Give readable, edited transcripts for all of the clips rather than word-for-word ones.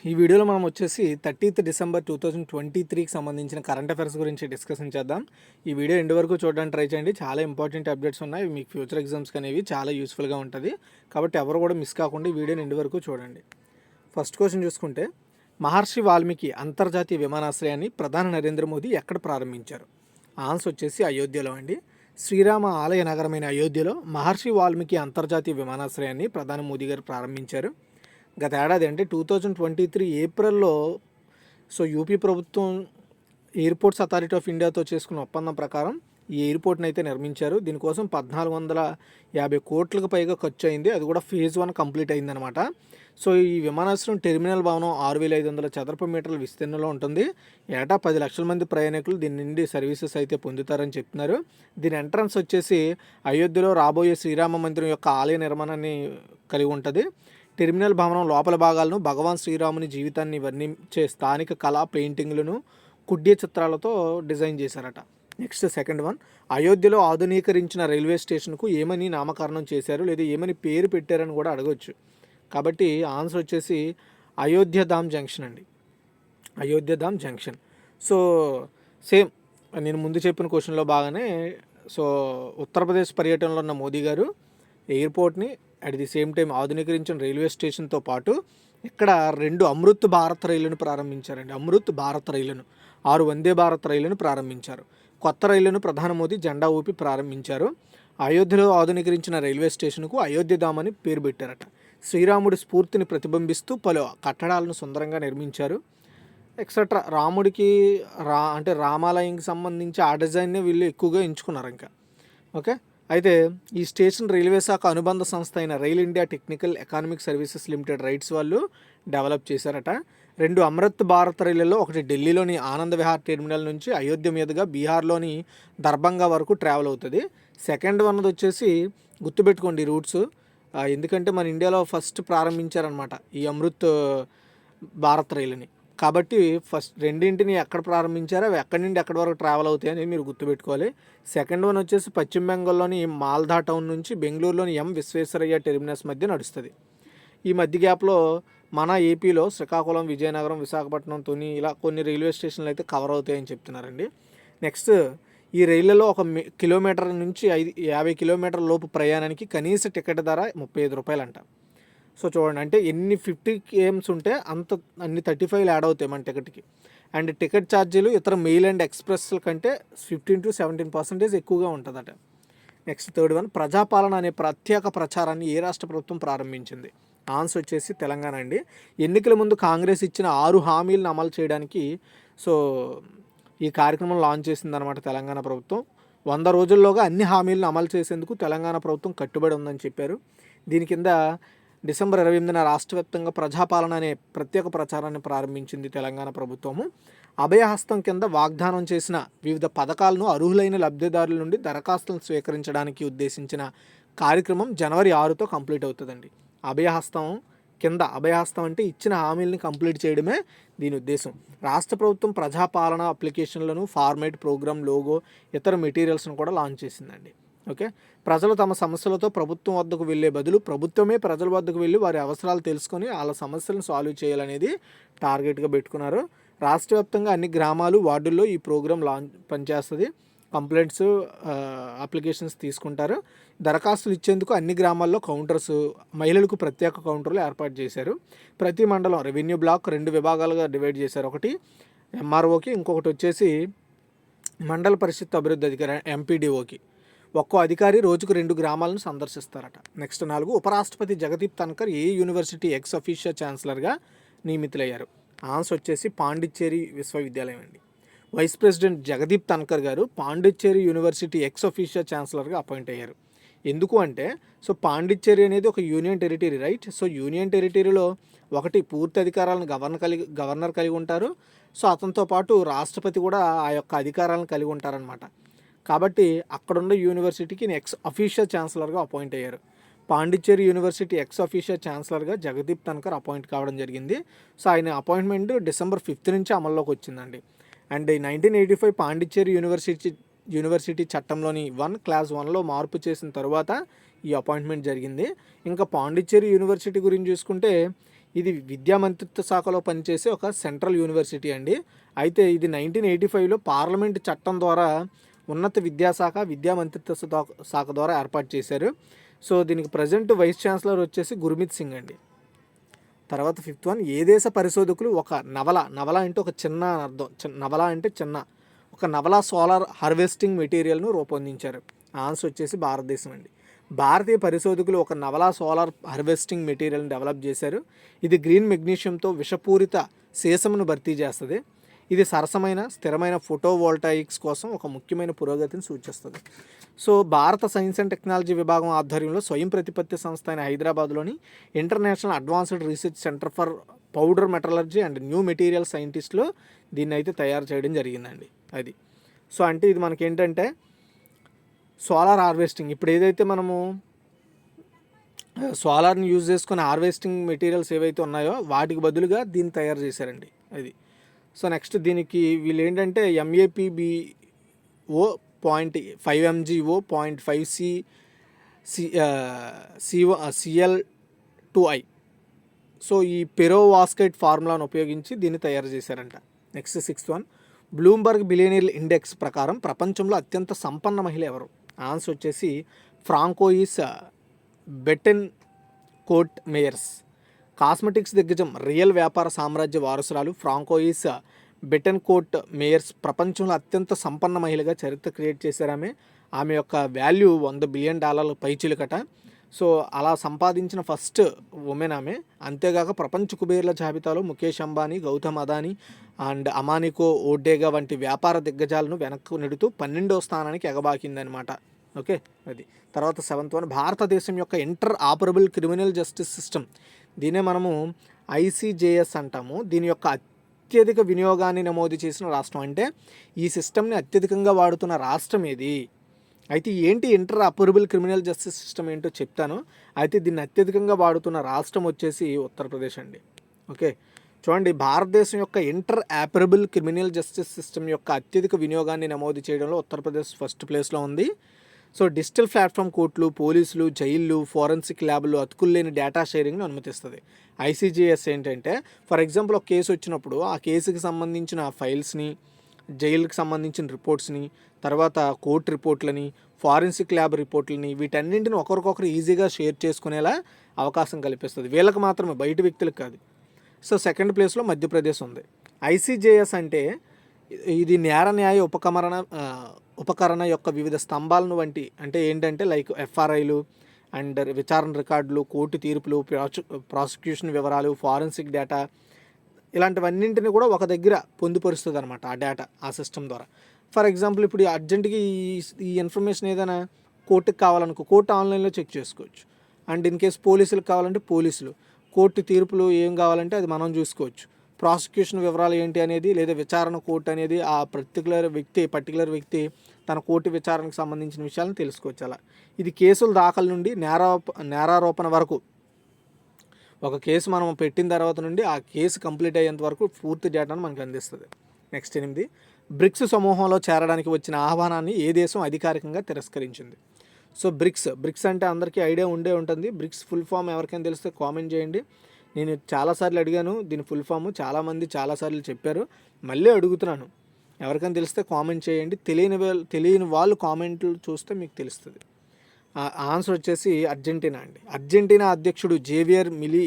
ఈ వీడియోలో మనం వచ్చేసి 30th డిసెంబర్ 2023కి సంబంధించిన కరెంట్ అఫైర్స్ గురించి డిస్కషన్ చేద్దాం. ఈ వీడియో ఎండ్ వరకు చూడడానికి ట్రై చేయండి. చాలా ఇంపార్టెంట్ అప్డేట్స్ ఉన్నాయి. మీకు ఫ్యూచర్ ఎగ్జామ్స్కి అనేవి చాలా యూస్ఫుల్గా ఉంటుంది. కాబట్టి ఎవరు కూడా మిస్ కాకుండా ఈ వీడియోని ఎండ్ వరకు చూడండి. ఫస్ట్ క్వశ్చన్ చూసుకుంటే, మహర్షి వాల్మీకి అంతర్జాతీయ విమానాశ్రయాన్ని ప్రధాని నరేంద్ర మోదీ ఎక్కడ ప్రారంభించారు? ఆన్సర్ వచ్చేసి అయోధ్యలో అండి. శ్రీరామ ఆలయ నగరమైన అయోధ్యలో మహర్షి వాల్మీకి అంతర్జాతీయ విమానాశ్రయాన్ని ప్రధాని మోదీ గారు ప్రారంభించారు. గత ఏడాది అంటే 2023 ఏప్రిల్లో యూపీ ప్రభుత్వం ఎయిర్పోర్ట్స్ అథారిటీ ఆఫ్ ఇండియాతో చేసుకున్న ఒప్పందం ప్రకారం ఈ ఎయిర్పోర్ట్ని అయితే నిర్మించారు. దీనికోసం 1450 కోట్లకు పైగా ఖర్చు అయింది. అది కూడా ఫేజ్ 1 కంప్లీట్ అయిందనమాట. ఈ విమానాశ్రయం టెర్మినల్ భవనం 6500 చదరపు మీటర్ల విస్తీర్ణంలో ఉంటుంది. ఏటా 10 లక్షల మంది ప్రయాణికులు దీని నుండి సర్వీసెస్ అయితే పొందుతారని చెప్తున్నారు. దీని ఎంట్రన్స్ వచ్చేసి అయోధ్యలో రాబోయే శ్రీరామ మందిరం యొక్క ఆలయ నిర్మాణాన్ని కలిగి ఉంటుంది. టెర్మినల్ భవనం లోపల భాగాలను భగవాన్ శ్రీరాముని జీవితాన్ని వర్ణించే స్థానిక కళా పెయింటింగ్లను కుడ్య చిత్రాలతో డిజైన్ చేశారట. నెక్స్ట్ సెకండ్ వన్, అయోధ్యలో ఆధునీకరించిన రైల్వే స్టేషన్కు ఏమని నామకరణం చేశారు లేదా ఏమని పేరు పెట్టారని కూడా అడగవచ్చు. కాబట్టి ఆన్సర్ వచ్చేసి అయోధ్యధామ్ జంక్షన్ అండి. అయోధ్యధామ్ జంక్షన్. సేమ్ నేను ముందు చెప్పిన క్వశ్చన్లో బాగానే ఉత్తరప్రదేశ్ పర్యటనలో ఉన్న మోదీ గారు ఎయిర్పోర్ట్ని అట్ ది సేమ్ టైం ఆధునీకరించిన రైల్వే స్టేషన్తో పాటు ఇక్కడ 2 అమృత్ భారత్ రైళ్లను ప్రారంభించారండి. అమృత్ భారత్ రైళ్లను 6 వందే భారత్ రైళ్లను ప్రారంభించారు. కొత్త రైళ్లను ప్రధాని మోదీ జెండా ఊపి ప్రారంభించారు. అయోధ్యలో ఆధునీకరించిన రైల్వే స్టేషన్కు అయోధ్యధామ్ అని పేరు పెట్టారట. శ్రీరాముడి స్ఫూర్తిని ప్రతిబింబిస్తూ పలు కట్టడాలను సుందరంగా నిర్మించారు. ఎక్సెట్రా రాముడికి రామాలయంకి సంబంధించి ఆ డిజైన్నే వీళ్ళు ఎక్కువగా ఎంచుకున్నారు ఇంకా. ఓకే, అయితే ఈ స్టేషన్ రైల్వే శాఖ అనుబంధ సంస్థ అయిన rail India technical economic services limited rights వాళ్ళు డెవలప్ చేశారట. 2 అమృత్ భారత్ రైళ్లలో ఒకటి ఢిల్లీలోని ఆనంద్ విహార్ టెర్మినల్ నుంచి అయోధ్య మీదుగా బీహార్లోని దర్భంగా వరకు ట్రావెల్ అవుతుంది. సెకండ్ వన్ వచ్చేసి గుర్తుపెట్టుకోండి రూట్స్, ఎందుకంటే మన ఇండియాలో ఫస్ట్ ప్రారంభించారనమాట ఈ అమృత్ భారత్ రైలుని. కాబట్టి ఫస్ట్ రెండింటిని ఎక్కడ ప్రారంభించారో అవి ఎక్కడి నుండి ఎక్కడి వరకు ట్రావెల్ అవుతాయని మీరు గుర్తుపెట్టుకోవాలి. సెకండ్ వన్ వచ్చేసి పశ్చిమ బెంగాల్లోని మాల్దా టౌన్ నుంచి బెంగళూరులోని విశ్వేశ్వరయ్య టెర్మినస్ మధ్య నడుస్తుంది. ఈ మధ్య గ్యాప్లో మన ఏపీలో శ్రీకాకుళం, విజయనగరం, విశాఖపట్నం, తుని ఇలా కొన్ని రైల్వే స్టేషన్లు అయితే కవర్ అవుతాయని చెప్తున్నారండి. నెక్స్ట్, ఈ రైళ్లలో 1 కిలోమీటర్ నుంచి 50 కిలోమీటర్ల లోపు ప్రయాణానికి కనీస టికెట్ ధర 35 రూపాయలు అంట. చూడండి, అంటే ఎన్ని 50 km ఉంటే అన్ని 35 యాడ్ అవుతాయి మన టికెట్కి. అండ్ టికెట్ ఛార్జీలు ఇతర మెయిల్ అండ్ ఎక్స్ప్రెస్ల కంటే 15 to 17% ఎక్కువగా ఉంటుందట. నెక్స్ట్ థర్డ్ వన్, ప్రజాపాలన అనే ప్రత్యేక ప్రచారాన్ని ఏ రాష్ట్ర ప్రభుత్వం ప్రారంభించింది? ఆన్సర్ వచ్చేసి తెలంగాణ అండి. ఎన్నికల ముందు కాంగ్రెస్ ఇచ్చిన 6 హామీలను అమలు చేయడానికి ఈ కార్యక్రమం లాంచ్ చేసిందనమాట తెలంగాణ ప్రభుత్వం. 100 రోజుల్లోగా అన్ని హామీలను అమలు చేసేందుకు తెలంగాణ ప్రభుత్వం కట్టుబడి ఉందని చెప్పారు. దీని కింద డిసెంబర్ 28న రాష్ట్ర వ్యాప్తంగా ప్రజాపాలన అనే ప్రత్యేక ప్రచారాన్ని ప్రారంభించింది తెలంగాణ ప్రభుత్వము. అభయహస్తం కింద వాగ్దానం చేసిన వివిధ పథకాలను అర్హులైన లబ్ధిదారుల నుండి దరఖాస్తులను స్వీకరించడానికి ఉద్దేశించిన కార్యక్రమం జనవరి 6తో కంప్లీట్ అవుతుందండి. అభయహస్తం అంటే ఇచ్చిన హామీలను కంప్లీట్ చేయడమే దీని ఉద్దేశం. రాష్ట్ర ప్రభుత్వం ప్రజాపాలన అప్లికేషన్లను, ఫార్మేట్, ప్రోగ్రామ్, లోగో, ఇతర మెటీరియల్స్ను కూడా లాంచ్ చేసిందండి. ఓకే, ప్రజలు తమ సమస్యలతో ప్రభుత్వం వద్దకు వెళ్ళే బదులు ప్రభుత్వమే ప్రజల వద్దకు వెళ్ళి వారి అవసరాలు తెలుసుకొని వాళ్ళ సమస్యలను సాల్వ్ చేయాలనేది టార్గెట్గా పెట్టుకున్నారు. రాష్ట్ర వ్యాప్తంగా అన్ని గ్రామాలు, వార్డుల్లో ఈ ప్రోగ్రాం పనిచేస్తుంది. కంప్లైంట్స్, అప్లికేషన్స్ తీసుకుంటారు. దరఖాస్తులు ఇచ్చేందుకు అన్ని గ్రామాల్లో కౌంటర్స్, మహిళలకు ప్రత్యేక కౌంటర్లు ఏర్పాటు చేశారు. ప్రతి మండలం రెవెన్యూ బ్లాక్ 2 విభాగాలుగా డివైడ్ చేశారు. ఒకటి ఎంఆర్ఓకి, ఇంకొకటి వచ్చేసి మండల పరిషత్ అభివృద్ధి అధికారి ఎంపీడీఓకి. ఒక్కో అధికారి రోజుకు 2 గ్రామాలను సందర్శిస్తారట. నెక్స్ట్ 4, ఉపరాష్ట్రపతి జగదీప్ ధన్కర్ ఏ యూనివర్సిటీ ఎక్స్ అఫీషియల్ ఛాన్సలర్గా నియమితులయ్యారు? ఆన్సర్ వచ్చేసి పాండిచ్చేరి విశ్వవిద్యాలయం అండి. వైస్ ప్రెసిడెంట్ జగదీప్ ధన్కర్ గారు పాండిచ్చేరి యూనివర్సిటీ ఎక్స్ అఫీషియల్ ఛాన్సలర్గా అపాయింట్ అయ్యారు. ఎందుకు అంటే పాండిచ్చేరి అనేది ఒక యూనియన్ టెరిటరీ, రైట్? యూనియన్ టెరిటరీలో ఒకటి పూర్తి అధికారాలను గవర్నర్ కలిగి ఉంటారు. అతనితో పాటు రాష్ట్రపతి కూడా ఆ యొక్క అధికారాలను కలిగి ఉంటారనమాట. కాబట్టి అక్కడున్న యూనివర్సిటీకి ఎక్స్ అఫీషియల్ ఛాన్సలర్గా అపాయింట్ అయ్యారు. పాండిచ్చేరి యూనివర్సిటీ ఎక్స్ అఫీషియల్ ఛాన్సలర్గా జగదీప్ ధన్కర్ అపాయింట్ కావడం జరిగింది. ఆయన అపాయింట్మెంట్ December 5 నుంచి అమల్లోకి వచ్చిందండి. అండ్ 1985 పాండిచ్చేరి యూనివర్సిటీ చట్టంలోని 1 Clause 1లో మార్పు చేసిన తర్వాత ఈ అపాయింట్మెంట్ జరిగింది. ఇంకా పాండిచ్చేరి యూనివర్సిటీ గురించి చూసుకుంటే ఇది విద్యా మంత్రిత్వ శాఖలో పనిచేసే ఒక సెంట్రల్ యూనివర్సిటీ అండి. అయితే ఇది 1985లో పార్లమెంట్ చట్టం ద్వారా ఉన్నత విద్యాశాఖ విద్యా మంత్రిత్వ శాఖ ద్వారా ఏర్పాటు చేశారు. సో దీనికి ప్రజెంట్ వైస్ ఛాన్సలర్ వచ్చేసి గుర్మిత్ సింగ్ అండి. తర్వాత 5th వన్, ఏ దేశ పరిశోధకులు ఒక నవల అంటే ఒక చిన్న అర్థం, నవల అంటే చిన్న, ఒక నవల సోలార్ హార్వెస్టింగ్ మెటీరియల్ను రూపొందించారు? ఆన్సర్ వచ్చేసి భారతదేశం అండి. భారతీయ పరిశోధకులు ఒక నవల సోలార్ హార్వెస్టింగ్ మెటీరియల్ని డెవలప్ చేశారు. ఇది గ్రీన్ మెగ్నీషియంతో విషపూరిత సీసమును భర్తీ చేస్తుంది. ఇది సరసమైన స్థిరమైన ఫోటోవోల్టాయిక్స్ కోసం ఒక ముఖ్యమైన పురోగతిని సూచిస్తుంది. సో భారత సైన్స్ అండ్ టెక్నాలజీ విభాగం ఆధ్వర్యంలో స్వయం ప్రతిపత్తి సంస్థ అయిన హైదరాబాద్లోని international advanced research centre for powder metallurgy and new material సైంటిస్ట్లో దీన్ని అయితే తయారు చేయడం జరిగిందండి. అది సో అంటే ఇది మనకి ఏంటంటే సోలార్ హార్వెస్టింగ్, ఇప్పుడు ఏదైతే మనము సోలార్ని యూజ్ చేసుకుని హార్వెస్టింగ్ మెటీరియల్స్ ఏవైతే ఉన్నాయో వాటికి బదులుగా దీన్ని తయారు చేశారండి. అది సో నెక్స్ట్ దీనికి వీళ్ళు ఏంటంటే MAPBO 0.5 MgO 0.5 Cl2I. సో ఈ పెరోవాస్కైట్ ఫార్ములాను ఉపయోగించి దీన్ని తయారు చేశారంట. Next 6th one, Bloomberg billionaire index ప్రకారం ప్రపంచంలో అత్యంత సంపన్న మహిళ ఎవరు? ఆన్సర్ వచ్చేసి ఫ్రాంకోయిస్ బెటెన్కోర్ట్ మేయర్స్. కాస్మెటిక్స్ దిగ్గజం రియల్ వ్యాపార సామ్రాజ్య వారసురాలు ఫ్రాంకోయిస్ బెటెన్కోర్ట్ మేయర్స్ ప్రపంచంలో అత్యంత సంపన్న మహిళగా చరిత్ర క్రియేట్ చేశారు. ఆమె యొక్క వాల్యూ $100 బిలియన్ పైచిలుకట. సో అలా సంపాదించిన ఫస్ట్ ఉమెన్ ఆమె. అంతేగాక ప్రపంచ కుబేర్ల జాబితాలో ముఖేష్ అంబానీ, గౌతమ్ అదానీ అండ్ అమానికో ఓడేగా వంటి వ్యాపార దిగ్గజాలను వెనక్కు నెడుతూ 12వ స్థానానికి ఎగబాకిందనమాట. ఓకే, అది. తర్వాత 7th వన్, భారతదేశం యొక్క interoperable criminal justice system, దీనే మనము ICJS అంటాము. దీని యొక్క అత్యధిక వినియోగాన్ని నమోదు చేసిన రాష్ట్రం, అంటే ఈ సిస్టమ్ని అత్యధికంగా వాడుతున్న రాష్ట్రం ఏది? అయితే ఏంటి inter operable criminal justice system ఏంటో చెప్తాను. అయితే దీన్ని అత్యధికంగా వాడుతున్న రాష్ట్రం వచ్చేసి ఉత్తరప్రదేశ్ అండి. ఓకే, చూడండి, భారతదేశం యొక్క interoperable criminal justice system యొక్క అత్యధిక వినియోగాన్ని నమోదు చేయడంలో ఉత్తరప్రదేశ్ ఫస్ట్ ప్లేస్లో ఉంది. సో డిజిటల్ ప్లాట్ఫామ్ కోర్టులు, పోలీసులు, జైళ్ళు, ఫోరెన్సిక్ ల్యాబ్లు అతుకుల్లేని డేటా షేరింగ్ను అనుమతిస్తుంది. ICJS ఏంటంటే ఫర్ ఎగ్జాంపుల్ ఒక కేసు వచ్చినప్పుడు ఆ కేసుకి సంబంధించిన ఫైల్స్ని, జైలుకి సంబంధించిన రిపోర్ట్స్ని, తర్వాత కోర్టు రిపోర్ట్లని, ఫారెన్సిక్ ల్యాబ్ రిపోర్ట్లని, వీటన్నింటిని ఒకరికొకరు ఈజీగా షేర్ చేసుకునేలా అవకాశం కల్పిస్తుంది. వీళ్ళకి మాత్రమే, బయట వ్యక్తులకు కాదు. సో సెకండ్ ప్లేస్లో మధ్యప్రదేశ్ ఉంది. ICJS అంటే ఇది న్యాయ ఉపకరణ యొక్క వివిధ స్తంభాలను వంటి, అంటే ఏంటంటే లైక్ FRIలు అండ్ విచారణ రికార్డులు, కోర్టు తీర్పులు, ప్రాసిక్యూషన్ వివరాలు, ఫారెన్సిక్ డేటా, ఇలాంటివన్నింటిని కూడా ఒక దగ్గర పొందుపరుస్తుంది అనమాట ఆ డేటా, ఆ సిస్టమ్ ద్వారా. ఫర్ ఎగ్జాంపుల్ ఇప్పుడు అర్జెంటుగా ఈ ఇన్ఫర్మేషన్ ఏదైనా కోర్టుకి కావాలనుకో, కోర్టు ఆన్లైన్లో చెక్ చేసుకోవచ్చు. అండ్ ఇన్ కేసు పోలీసులకు కావాలంటే పోలీసులు, కోర్టు తీర్పులు ఏం కావాలంటే అది మనం చూసుకోవచ్చు. ప్రాసిక్యూషన్ వివరాలు ఏంటి అనేది, లేదా విచారణ కోర్టు అనేది ఆ పర్టికులర్ వ్యక్తి తన కోర్టు విచారణకు సంబంధించిన విషయాలను తెలుసుకోవచ్చు. అలా ఇది కేసుల దాఖలు నుండి నేరారోపణ వరకు, ఒక కేసు మనం పెట్టిన తర్వాత నుండి ఆ కేసు కంప్లీట్ అయ్యేంత వరకు పూర్తి డేటాను మనకు అందిస్తుంది. నెక్స్ట్ 8, బ్రిక్స్ సమూహంలో చేరడానికి వచ్చిన ఆహ్వానాన్ని ఏ దేశం అధికారికంగా తిరస్కరించింది? సో బ్రిక్స్ అంటే అందరికీ ఐడియా ఉంటుంది. బ్రిక్స్ ఫుల్ ఫామ్ ఎవరికైనా తెలిస్తే కామెంట్ చేయండి. నేను చాలాసార్లు అడిగాను దీని ఫుల్ ఫామ్, చాలామంది చాలాసార్లు చెప్పారు. మళ్ళీ అడుగుతున్నాను, ఎవరికైనా తెలిస్తే కామెంట్ చేయండి. తెలియని వాళ్ళు కామెంట్లు చూస్తే మీకు తెలుస్తుంది. ఆన్సర్ వచ్చేసి అర్జెంటీనా అండి. అర్జెంటీనా అధ్యక్షుడు జేవియర్ మిలీ,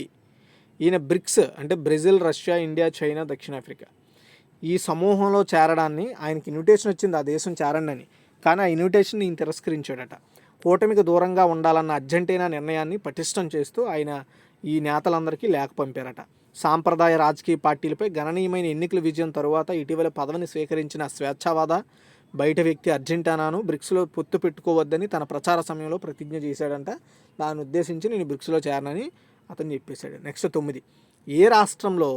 ఈయన బ్రిక్స్ అంటే బ్రెజిల్, రష్యా, ఇండియా, చైనా, దక్షిణాఫ్రికా ఈ సమూహంలో చేరడాన్ని, ఆయనకి ఇన్విటేషన్ వచ్చింది ఆ దేశం చేరండి అని, కానీ ఆ ఇన్విటేషన్ ఈయన తిరస్కరించాడట. కూటమికి దూరంగా ఉండాలన్న అర్జెంటీనా నిర్ణయాన్ని పటిష్టం చేస్తూ ఆయన ఈ నేతలందరికీ లేఖ పంపారట. సాంప్రదాయ రాజకీయ పార్టీలపై గణనీయమైన ఎన్నికల విజయం తరువాత ఇటీవల పదవిని స్వీకరించిన స్వేచ్ఛావాద బయట వ్యక్తి అర్జెంటీనాను బ్రిక్స్లో పొత్తు పెట్టుకోవద్దని తన ప్రచార సమయంలో ప్రతిజ్ఞ చేశాడంట. దాన్ని ఉద్దేశించి నేను బ్రిక్స్లో చేరనని అతను చెప్పేశాడు. నెక్స్ట్ 9, ఏ రాష్ట్రంలో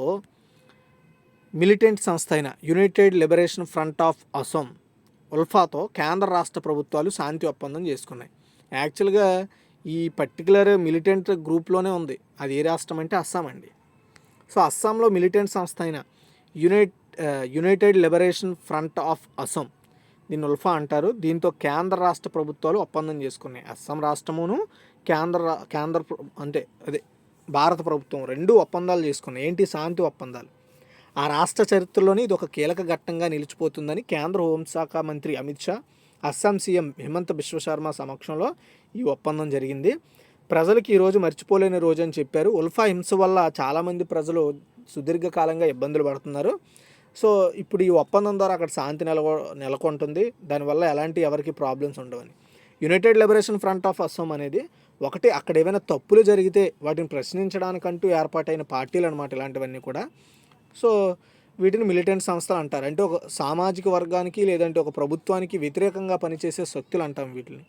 మిలిటెంట్ సంస్థ అయిన United Liberation Front of Assam ఉల్ఫాతో కేంద్ర రాష్ట్ర ప్రభుత్వాలు శాంతి ఒప్పందం చేసుకున్నాయి? యాక్చువల్గా ఈ పర్టికులర్ మిలిటెంట్ గ్రూప్లోనే ఉంది. అది ఏ రాష్ట్రం అంటే అస్సాం అండి. సో అస్సాంలో మిలిటెంట్ సంస్థ అయిన United Liberation Front of Assam, దీన్ని ఉల్ఫా అంటారు. దీంతో కేంద్ర రాష్ట్ర ప్రభుత్వాలు ఒప్పందం చేసుకున్నాయి. అస్సాం రాష్ట్రమును కేంద్ర అంటే భారత ప్రభుత్వం 2 ఒప్పందాలు చేసుకున్నాయి. ఏంటి? శాంతి ఒప్పందాలు. ఆ రాష్ట్ర చరిత్రలోని ఇది ఒక కీలక ఘట్టంగా నిలిచిపోతుందని కేంద్ర హోంశాఖ మంత్రి అమిత్ షా, అస్సాం సీఎం హిమంత బిశ్వ శర్మ సమక్షంలో ఈ ఒప్పందం జరిగింది. ప్రజలకు ఈరోజు మర్చిపోలేని రోజు అని చెప్పారు. ఉల్ఫా హింస వల్ల చాలామంది ప్రజలు సుదీర్ఘకాలంగా ఇబ్బందులు పడుతున్నారు. సో ఇప్పుడు ఈ ఒప్పందం ద్వారా అక్కడ శాంతి నెలకొంటుంది. దానివల్ల ఎలాంటి ఎవరికి ప్రాబ్లమ్స్ ఉండవని. United Liberation Front of Assam అనేది ఒకటి, అక్కడ ఏమైనా తప్పులు జరిగితే వాటిని ప్రశ్నించడానికంటూ ఏర్పాటైన పార్టీలు అనమాట ఇలాంటివన్నీ కూడా. సో వీటిని మిలిటెంట్ సంస్థలు అంటారు. అంటే ఒక సామాజిక వర్గానికి లేదంటే ఒక ప్రభుత్వానికి వ్యతిరేకంగా పనిచేసే శక్తులు అంటాం వీటిని.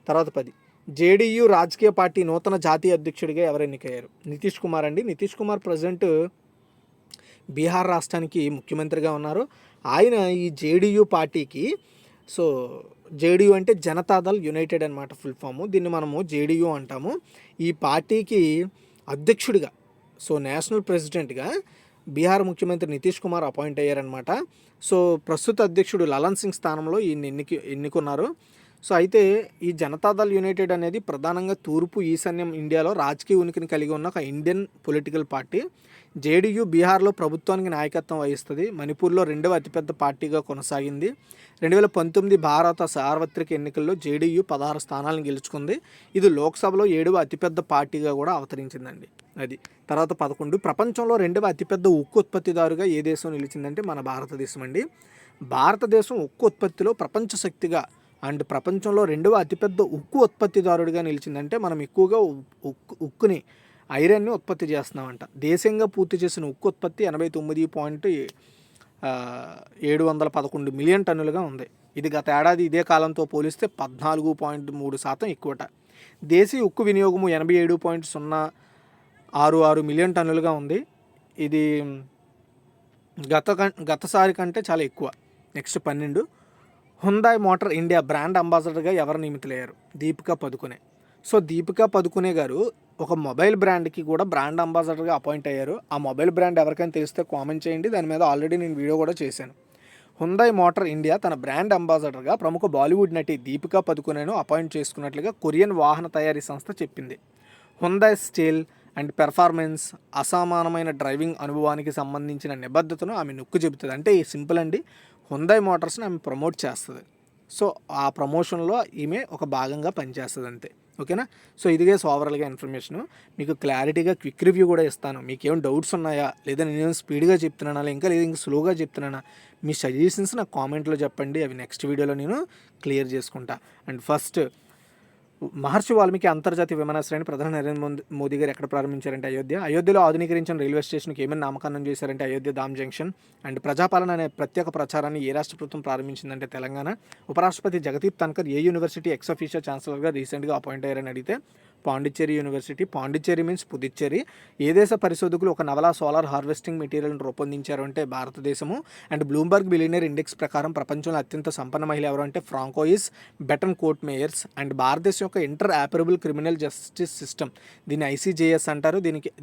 తర్వాత 10, జేడీయూ రాజకీయ పార్టీ నూతన జాతీయ అధ్యక్షుడిగా ఎవరు ఎన్నికయ్యారు? నితీష్ కుమార్ అండి. నితీష్ కుమార్ ప్రజెంట్ బీహార్ రాష్ట్రానికి ముఖ్యమంత్రిగా ఉన్నారు. ఆయన ఈ జేడీయూ పార్టీకి, సో జేడీయూ అంటే జనతాదళ్ యునైటెడ్ అనమాట ఫుల్ ఫాము. దీన్ని మనము జేడీయూ అంటాము. ఈ పార్టీకి అధ్యక్షుడిగా, సో నేషనల్ ప్రెసిడెంట్గా బీహార్ ముఖ్యమంత్రి నితీష్ కుమార్ అపాయింట్ అయ్యారనమాట. సో ప్రస్తుత అధ్యక్షుడు లలన్ సింగ్ స్థానంలో ఈయన ఎన్నుకున్నారు. సో అయితే ఈ జనతాదళ్ యునైటెడ్ అనేది ప్రధానంగా తూర్పు ఈశాన్యం ఇండియాలో రాజకీయ ఉనికిని కలిగి ఉన్న ఒక ఇండియన్ పొలిటికల్ పార్టీ. జేడీయూ బీహార్లో ప్రభుత్వానికి నాయకత్వం వహిస్తుంది. మణిపూర్లో 2వ అతిపెద్ద పార్టీగా కొనసాగింది. 2019 భారత సార్వత్రిక ఎన్నికల్లో జేడీయూ 16 స్థానాలను గెలుచుకుంది. ఇది లోక్సభలో 7వ అతిపెద్ద పార్టీగా కూడా అవతరించిందండి. అది తర్వాత 11, ప్రపంచంలో 2వ అతిపెద్ద ఉక్కు ఉత్పత్తిదారుగా ఏ దేశం నిలిచిందంటే మన భారతదేశం అండి. భారతదేశం ఉక్కు ఉత్పత్తిలో ప్రపంచ శక్తిగా అండ్ ప్రపంచంలో 2వ అతిపెద్ద ఉక్కు ఉత్పత్తిదారుడిగా నిలిచిందంటే మనం ఎక్కువగా ఉక్కుని ఐరన్ని ఉత్పత్తి చేస్తున్నామంట. దేశంగా పూర్తి చేసిన ఉక్కు ఉత్పత్తి 89.711 మిలియన్ టన్నులుగా ఉంది. ఇది గత ఏడాది ఇదే కాలంతో పోలిస్తే 14.3% ఎక్కువట. దేశీయ ఉక్కు వినియోగము 87.066 మిలియన్ టన్నులుగా ఉంది. ఇది గతసారి కంటే చాలా ఎక్కువ. Next 12, Hyundai motor India brand అంబాసిడర్గా ఎవరు నియమితులయ్యారు? దీపికా పదుకునే. సో దీపికా పదుకునే గారు ఒక మొబైల్ బ్రాండ్కి కూడా బ్రాండ్ అంబాసిడర్గా అపాయింట్ అయ్యారు. ఆ మొబైల్ బ్రాండ్ ఎవరికైనా తెలిస్తే కామెంట్ చేయండి. దాని మీద ఆల్రెడీ నేను వీడియో కూడా చేశాను. హుందాయ్ మోటార్ ఇండియా తన బ్రాండ్ అంబాసిడర్గా ప్రముఖ బాలీవుడ్ నటి దీపికా పదుకునేను అపాయింట్ చేసుకున్నట్లుగా కొరియన్ వాహన తయారీ సంస్థ చెప్పింది. హుందాయ్ స్టైల్ అండ్ పెర్ఫార్మెన్స్, అసమానమైన డ్రైవింగ్ అనుభవానికి సంబంధించిన నిబద్ధతను ఆమె నొక్కి చెబుతుంది. అంటే ఈ సింపుల్ అండి, హుందాయ్ మోటార్స్ని ఆమె ప్రమోట్ చేస్తుంది. సో ఆ ప్రమోషన్లో ఈమె ఒక భాగంగా పనిచేస్తుంది అంతే. ఓకేనా? సో ఇదిగే ఓవరాల్గా ఇన్ఫర్మేషను. మీకు క్లారిటీగా క్విక్ రివ్యూ కూడా ఇస్తాను. మీకు ఏమైనా డౌట్స్ ఉన్నాయా, లేదా నేను స్పీడ్గా చెప్తున్నానా, లేదా ఇంకా స్లోగా చెప్తున్నానా, మీ సజెషన్స్ నాకు కామెంట్లో చెప్పండి. అవి నెక్స్ట్ వీడియోలో నేను క్లియర్ చేసుకుంటా. అండ్ ఫస్ట్, మహర్షి వాల్మీకి అంతర్జాతీయ విమానాశ్రయాన్ని ప్రధాని నరేంద్ర మోదీ గారు ఎక్కడ ప్రారంభించారంటే అయోధ్యలో ఆధునీకరించిన రైల్వే స్టేషన్కి ఏమైనా నామకరణం చేశారంటే అయోధ్య ధామ్ జంక్షన్. అండ్ ప్రజాపాలన అనే ప్రత్యేక ప్రచారాన్ని ఏ రాష్ట్ర ప్రభుత్వం ప్రారంభించిందంటే తెలంగాణ. ఉపరాష్ట్రపతి జగదీప్ ధన్కర్ ఏ యూనివర్సిటీ ఎక్స్ అఫీషియల్ ఛాన్సలర్గా రీసెంట్గా అపాయింట్ అయ్యారని అడిగితే పాండిచ్చేరి యూనివర్సిటీ. పాండిచ్చేరి మీన్స్ పుదుచ్చేరి. ఏ దేశ పరిశోధకులు ఒక నవలా సోలార్ హార్వెస్టింగ్ మెటీరియల్ని రూపొందించారు అంటే భారతదేశము. అండ్ బ్లూంబర్గ్ బిలియనర్ ఇండెక్స్ ప్రకారం ప్రపంచంలో అత్యంత సంపన్న మహిళ ఎవరు అంటే ఫ్రాంకోయిస్ బెటన్ కోట్ మేయర్స్. అండ్ భారతదేశం యొక్క interoperable criminal justice system, దీన్ని ICJS అంటారు.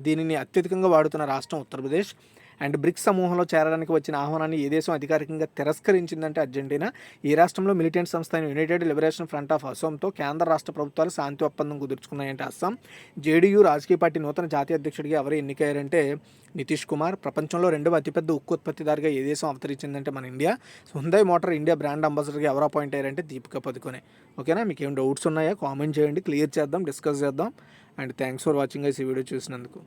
దీనిని అత్యధికంగా వాడుతున్న రాష్ట్రం ఉత్తరప్రదేశ్. అండ్ బ్రిక్స్ సమూహంలో చేరడానికి వచ్చిన ఆహ్వానాన్ని ఏ దేశం అధికారికంగా తిరస్కరించిందంటే అర్జెంటీనా. ఈ రాష్ట్రంలో మిలిటెంట్ సంస్థ అయిన యునైటెడ్ లిబరేషన్ ఫ్రంట్ ఆఫ్ అస్సాంతో కేంద్ర రాష్ట్ర ప్రభుత్వాలు శాంతి ఒప్పందం కుదుర్చుకున్నాయంటే అస్సాం. జేడీయూ రాజకీయ పార్టీ నూతన జాతీయ అధ్యక్షుడిగా ఎవరు ఎన్నికయ్యారంటే నితీష్ కుమార్. ప్రపంచంలో 2వ అతిపెద్ద ఉక్కు ఉత్పత్తిదారుగా ఏ దేశం అవతరించిందంటే మన India. Hyundai motor India brand అంబాసిడర్గా ఎవరు అపాయింట్ అయ్యారంటే దీపికా పదుకునే. ఓకేనా? మీకు ఏం డౌట్స్ ఉన్నాయా కామెంట్ చేయండి, క్లియర్ చేద్దాం, డిస్కస్ చేద్దాం. And thanks for watching guys ఈ వీడియో చూసినందుకు.